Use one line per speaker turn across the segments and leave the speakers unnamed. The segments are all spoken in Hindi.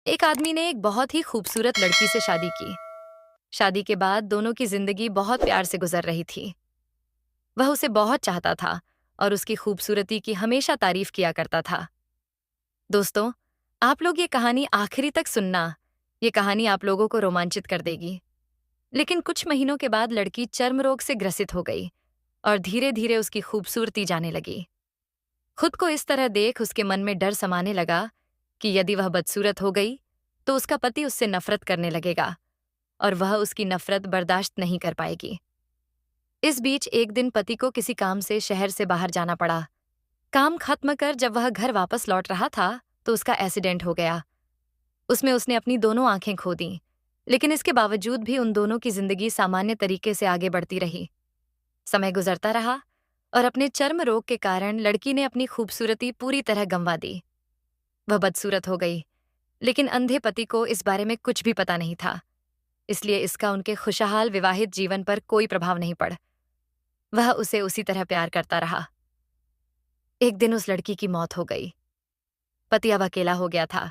एक आदमी ने एक बहुत ही खूबसूरत लड़की से शादी की। शादी के बाद दोनों की जिंदगी बहुत प्यार से गुजर रही थी। वह उसे बहुत चाहता था और उसकी खूबसूरती की हमेशा तारीफ किया करता था। दोस्तों, आप लोग ये कहानी आखिरी तक सुनना। ये कहानी आप लोगों को रोमांचित कर देगी। लेकिन कुछ महीनों के बाद लड़की चर्म रोग से ग्रसित हो गई और धीरे धीरे उसकी खूबसूरती जाने लगी। खुद को इस तरह देख उसके मन में डर समाने लगा कि यदि वह बदसूरत हो गई तो उसका पति उससे नफरत करने लगेगा और वह उसकी नफरत बर्दाश्त नहीं कर पाएगी। इस बीच एक दिन पति को किसी काम से शहर से बाहर जाना पड़ा। काम खत्म कर जब वह घर वापस लौट रहा था तो उसका एक्सीडेंट हो गया। उसमें उसने अपनी दोनों आंखें खो दी, लेकिन इसके बावजूद भी उन दोनों की जिंदगी सामान्य तरीके से आगे बढ़ती रही। समय गुजरता रहा और अपने चर्म रोग के कारण लड़की ने अपनी खूबसूरती पूरी तरह गंवा दी। वह बदसूरत हो गई, लेकिन अंधे पति को इस बारे में कुछ भी पता नहीं था, इसलिए इसका उनके खुशहाल विवाहित जीवन पर कोई प्रभाव नहीं पड़ा। वह उसे उसी तरह प्यार करता रहा। एक दिन उस लड़की की मौत हो गई। पति अब अकेला हो गया था।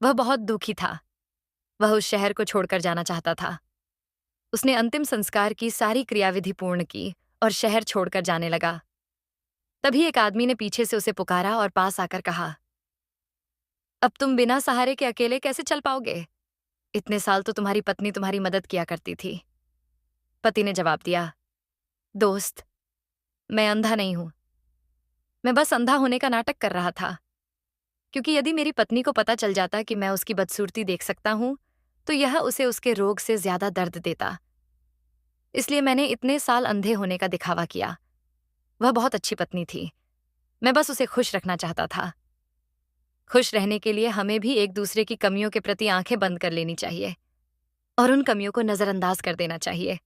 वह बहुत दुखी था। वह उस शहर को छोड़कर जाना चाहता था। उसने अंतिम संस्कार की सारी क्रियाविधि पूर्ण की और शहर छोड़कर जाने लगा। तभी एक आदमी ने पीछे से उसे पुकारा और पास आकर कहा, अब तुम बिना सहारे के अकेले कैसे चल पाओगे? इतने साल तो तुम्हारी पत्नी तुम्हारी मदद किया करती थी। पति ने जवाब दिया, दोस्त, मैं अंधा नहीं हूं। मैं बस अंधा होने का नाटक कर रहा था, क्योंकि यदि मेरी पत्नी को पता चल जाता कि मैं उसकी बदसूरती देख सकता हूं तो यह उसे उसके रोग से ज्यादा दर्द देता। इसलिए मैंने इतने साल अंधे होने का दिखावा किया। वह बहुत अच्छी पत्नी थी। मैं बस उसे खुश रखना चाहता था। खुश रहने के लिए हमें भी एक दूसरे की कमियों के प्रति आंखें बंद कर लेनी चाहिए और उन कमियों को नजरअंदाज कर देना चाहिए।